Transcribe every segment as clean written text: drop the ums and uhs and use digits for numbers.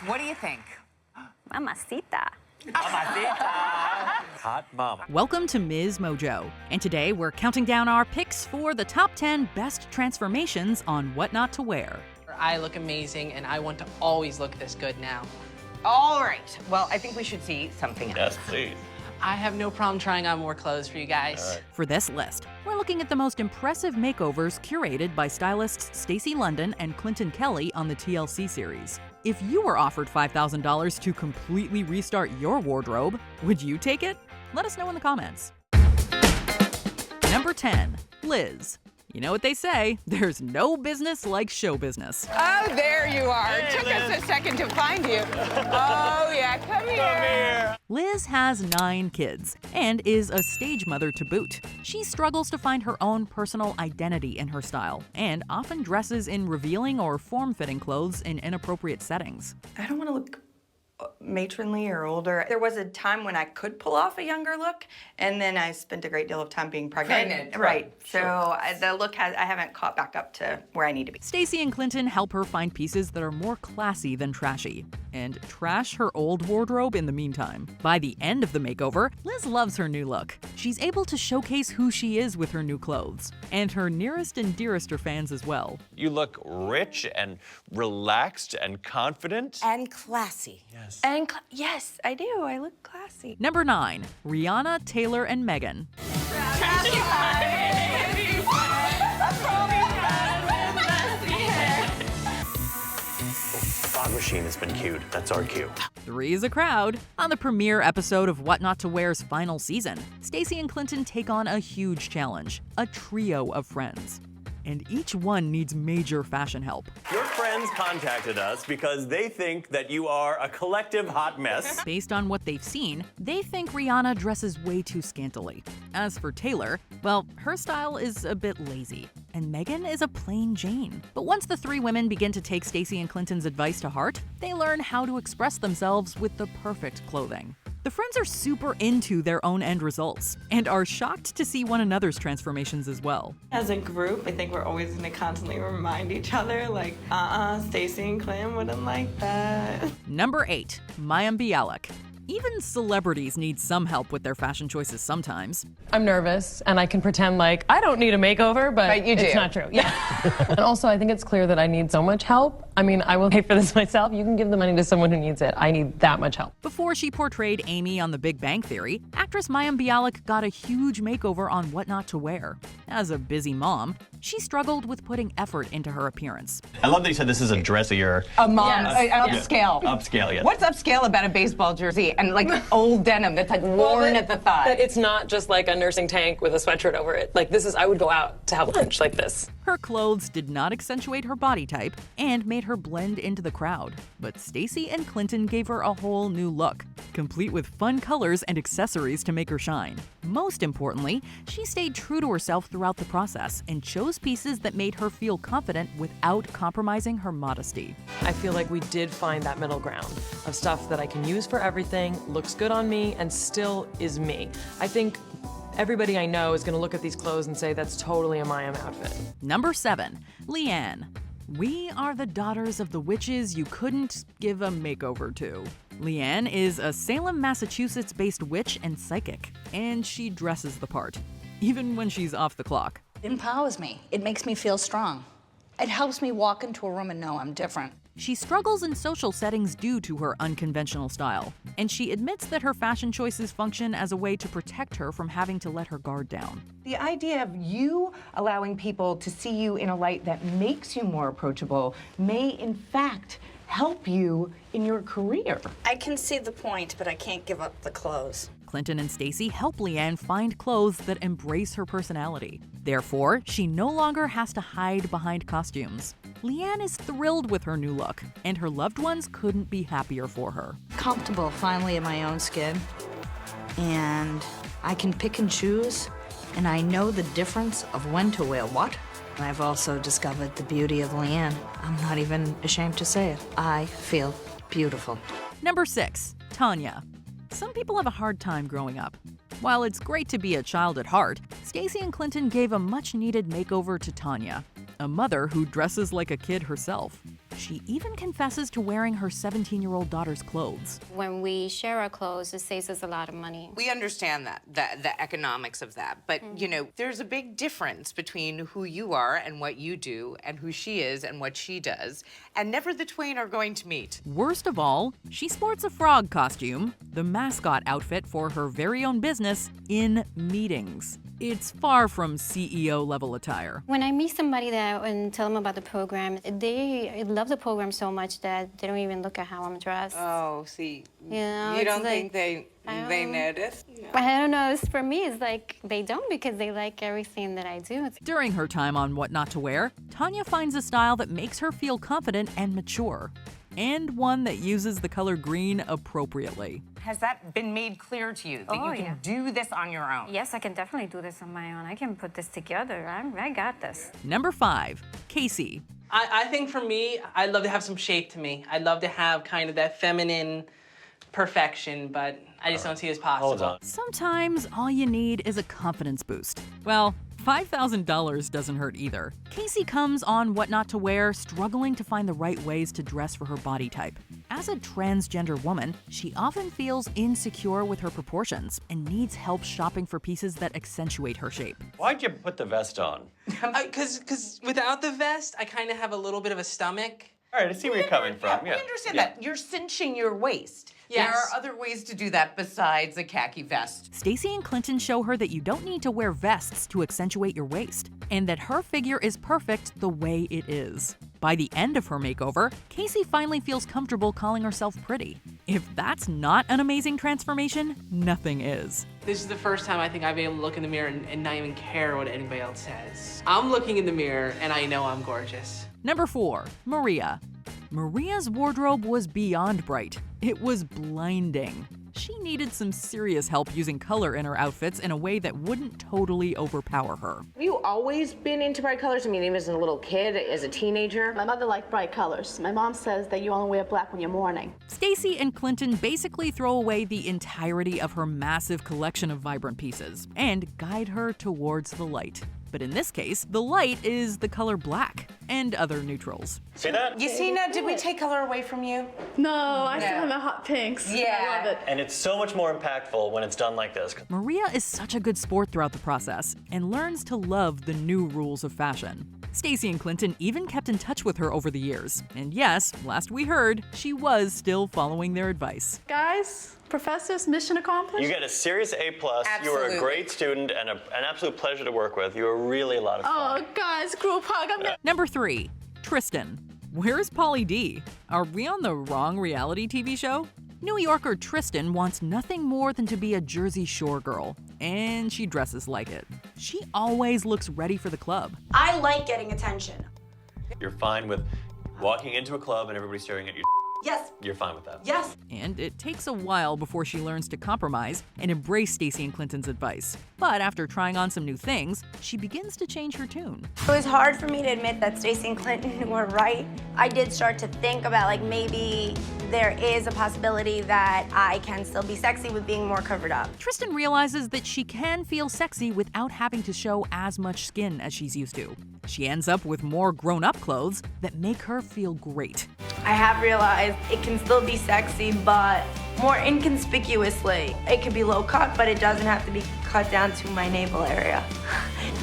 What do you think? Mamacita. Hot mama. Welcome to MsMojo, and today we're counting down our picks for the top 10 best transformations on what not to wear. I look amazing, and I want to always look this good now. All right. Well, I think we should see something else. Yes, please. I have no problem trying on more clothes for you guys. For this list, we're looking at the most impressive makeovers curated by stylists Stacy London and Clinton Kelly on the TLC series. If you were offered $5,000 to completely restart your wardrobe, would you take it? Let us know in the comments. Number 10, Lizz. You know what they say, there's no business like show business. Oh, there you are. It took us a second to find you. Oh, yeah, come here. Lizz has 9 kids and is a stage mother to boot. She struggles to find her own personal identity in her style and often dresses in revealing or form-fitting clothes in inappropriate settings. I don't want to look matronly or older. There was a time when I could pull off a younger look, and then I spent a great deal of time being pregnant. Right. Sure. So the look I haven't caught back up to where I need to be. Stacy and Clinton help her find pieces that are more classy than trashy, and trash her old wardrobe in the meantime. By the end of the makeover, Lizz loves her new look. She's able to showcase who she is with her new clothes, and her nearest and dearest are fans as well. You look rich and relaxed and confident. And classy. Yes. And yes, I do. I look classy. Number 9, Rihanna, Taylor, and Megan. Fog machine has been cued. That's our cue. 3 is a crowd. On the premiere episode of What Not to Wear's final season, Stacy and Clinton take on a huge challenge, a trio of friends. And each one needs major fashion help. Your friends contacted us because they think that you are a collective hot mess. Based on what they've seen, they think Rihanna dresses way too scantily. As for Taylor, well, her style is a bit lazy, and Megan is a plain Jane. But once the 3 women begin to take Stacy and Clinton's advice to heart, they learn how to express themselves with the perfect clothing. The friends are super into their own end results and are shocked to see one another's transformations as well. As a group, I think we're always going to constantly remind each other, like, Stacy and Clinton wouldn't like that. Number 8, Mayim Bialik. Even celebrities need some help with their fashion choices sometimes. I'm nervous, and I can pretend like I don't need a makeover, but you do. It's not true. Yeah. And also, I think it's clear that I need so much help. I mean, I will pay for this myself. You can give the money to someone who needs it. I need that much help. Before she portrayed Amy on The Big Bang Theory, actress Mayim Bialik got a huge makeover on What Not to Wear. As a busy mom, she struggled with putting effort into her appearance. I love that you said this is a dress that you're A mom, Yes. upscale. upscale, yes. What's upscale about a baseball jersey and like old denim that's like worn at the thigh? That it's not just like a nursing tank with a sweatshirt over it. Like this is, I would go out to have lunch like this. Her clothes did not accentuate her body type and made her blend into the crowd. But Stacy and Clinton gave her a whole new look, complete with fun colors and accessories to make her shine. Most importantly, she stayed true to herself throughout the process and chose pieces that made her feel confident without compromising her modesty. I feel like we did find that middle ground of stuff that I can use for everything, looks good on me, and still is me. I think everybody I know is going to look at these clothes and say that's totally a Mayim outfit. Number 7, Leanne. We are the daughters of the witches you couldn't give a makeover to. Leanne is a Salem, Massachusetts-based witch and psychic, and she dresses the part, even when she's off the clock. It empowers me. It makes me feel strong. It helps me walk into a room and know I'm different. She struggles in social settings due to her unconventional style, and she admits that her fashion choices function as a way to protect her from having to let her guard down. The idea of you allowing people to see you in a light that makes you more approachable may, in fact, help you in your career. I can see the point, but I can't give up the clothes. Clinton and Stacy help Leanne find clothes that embrace her personality. Therefore, she no longer has to hide behind costumes. Leanne is thrilled with her new look, and her loved ones couldn't be happier for her. Comfortable finally in my own skin. And I can pick and choose, and I know the difference of when to wear what. I've also discovered the beauty of Leanne. I'm not even ashamed to say it. I feel beautiful. Number 6, Tanya. Some people have a hard time growing up. While it's great to be a child at heart, Stacy and Clinton gave a much-needed makeover to Tanya, a mother who dresses like a kid herself. She even confesses to wearing her 17-year-old daughter's clothes. When we share our clothes, it saves us a lot of money. We understand that, the economics of that, but you know, there's a big difference between who you are and what you do and who she is and what she does, and never the twain are going to meet. Worst of all, she sports a frog costume, the mascot outfit for her very own business, in meetings. It's far from CEO-level attire. When I meet somebody and tell them about the program, they love the program so much that they don't even look at how I'm dressed. Oh, see, You know, you it's don't like- think they notice? I don't know, for me, it's like they don't because they like everything that I do. During her time on What Not to Wear, Tanya finds a style that makes her feel confident and mature, and one that uses the color green appropriately. Has that been made clear to you, that you can do this on your own? Yes, I can definitely do this on my own. I can put this together. I got this. Number 5, Casey. I think for me, I'd love to have some shape to me. I'd love to have kind of that feminine perfection, but I just don't see it as possible. Hold on. Sometimes all you need is a confidence boost. Well, $5,000 doesn't hurt either. Casey comes on What Not to Wear struggling to find the right ways to dress for her body type. As a transgender woman, she often feels insecure with her proportions and needs help shopping for pieces that accentuate her shape. Why'd you put the vest on? Because without the vest, I kind of have a little bit of a stomach. All right, I see where you're coming from. We understand that. You're cinching your waist. Yes. There are other ways to do that besides a khaki vest. Stacy and Clinton show her that you don't need to wear vests to accentuate your waist, and that her figure is perfect the way it is. By the end of her makeover, Casey finally feels comfortable calling herself pretty. If that's not an amazing transformation, nothing is. This is the first time I think I've been able to look in the mirror and not even care what anybody else says. I'm looking in the mirror and I know I'm gorgeous. Number 4, Maria. Maria's wardrobe was beyond bright. It was blinding. She needed some serious help using color in her outfits in a way that wouldn't totally overpower her. Have you always been into bright colors? I mean, even as a little kid, as a teenager? My mother liked bright colors. My mom says that you only wear black when you're mourning. Stacy and Clinton basically throw away the entirety of her massive collection of vibrant pieces and guide her towards the light. But in this case, the light is the color black and other neutrals. See that? You see, now, did we take color away from you? No, I still have my hot pinks. Yeah. I love it. And it's so much more impactful when it's done like this. Maria is such a good sport throughout the process and learns to love the new rules of fashion. Stacy and Clinton even kept in touch with her over the years. And yes, last we heard, she was still following their advice. Guys, professors, mission accomplished. You get a serious A+. You were a great student and an absolute pleasure to work with. You were really a lot of fun. Oh, guys, group hug. Number 3, Tristan. Where's Pauly D? Are we on the wrong reality TV show? New Yorker Tristan wants nothing more than to be a Jersey Shore girl, and she dresses like it. She always looks ready for the club. I like getting attention. You're fine with walking into a club and everybody staring at you. Yes. You're fine with that. Yes. And it takes a while before she learns to compromise and embrace Stacy and Clinton's advice. But after trying on some new things, she begins to change her tune. It was hard for me to admit that Stacy and Clinton were right. I did start to think about, like, maybe there is a possibility that I can still be sexy with being more covered up. Tristan realizes that she can feel sexy without having to show as much skin as she's used to. She ends up with more grown-up clothes that make her feel great. I have realized it can still be sexy, but more inconspicuously. It can be low cut, but it doesn't have to be cut down to my navel area.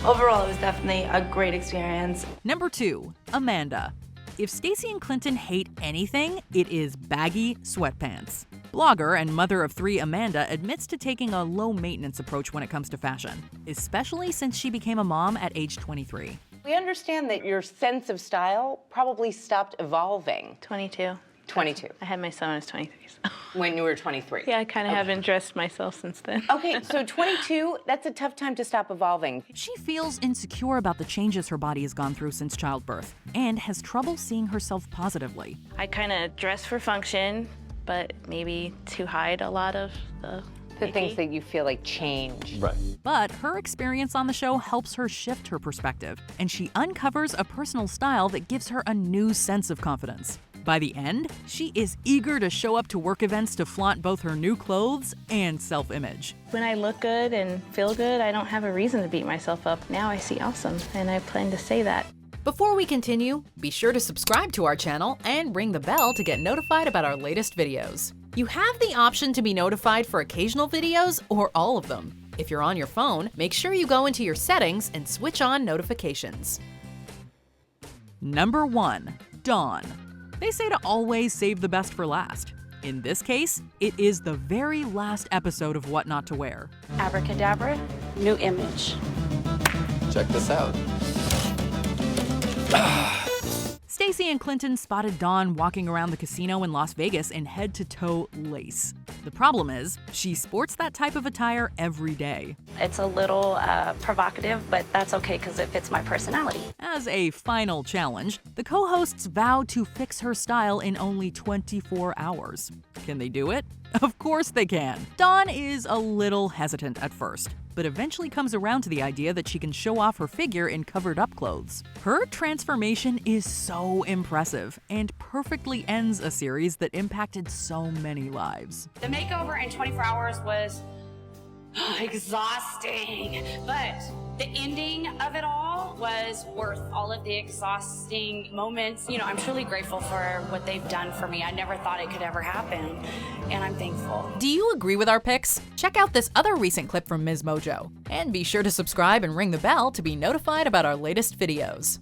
Overall, it was definitely a great experience. Number 2, Amanda. If Stacy and Clinton hate anything, it is baggy sweatpants. Blogger and mother of 3 Amanda admits to taking a low-maintenance approach when it comes to fashion, especially since she became a mom at age 23. We understand that your sense of style probably stopped evolving. 22. 22. I had my son when I was 23. So. When you were 23. Yeah, I kind of haven't dressed myself since then. Okay, so 22, that's a tough time to stop evolving. She feels insecure about the changes her body has gone through since childbirth and has trouble seeing herself positively. I kind of dress for function, but maybe to hide a lot of the things that you feel like change. Right. But her experience on the show helps her shift her perspective, and she uncovers a personal style that gives her a new sense of confidence. By the end, she is eager to show up to work events to flaunt both her new clothes and self-image. When I look good and feel good, I don't have a reason to beat myself up. Now I see awesome, and I plan to say that. Before we continue, be sure to subscribe to our channel and ring the bell to get notified about our latest videos. You have the option to be notified for occasional videos or all of them. If you're on your phone, make sure you go into your settings and switch on notifications. Number 1. Dawn. They say to always save the best for last. In this case, it is the very last episode of What Not to Wear. Abracadabra, new image. Check this out. Stacy and Clinton spotted Dawn walking around the casino in Las Vegas in head-to-toe lace. The problem is, she sports that type of attire every day. It's a little provocative, but that's okay because it fits my personality. As a final challenge, the co-hosts vow to fix her style in only 24 hours. Can they do it? Of course they can. Dawn is a little hesitant at first, but eventually comes around to the idea that she can show off her figure in covered-up clothes. Her transformation is so impressive and perfectly ends a series that impacted so many lives. The makeover in 24 hours was exhausting, but the ending of it all was worth all of the exhausting moments. You know, I'm truly grateful for what they've done for me. I never thought it could ever happen, and I'm thankful. Do you agree with our picks? Check out this other recent clip from MsMojo. And be sure to subscribe and ring the bell to be notified about our latest videos.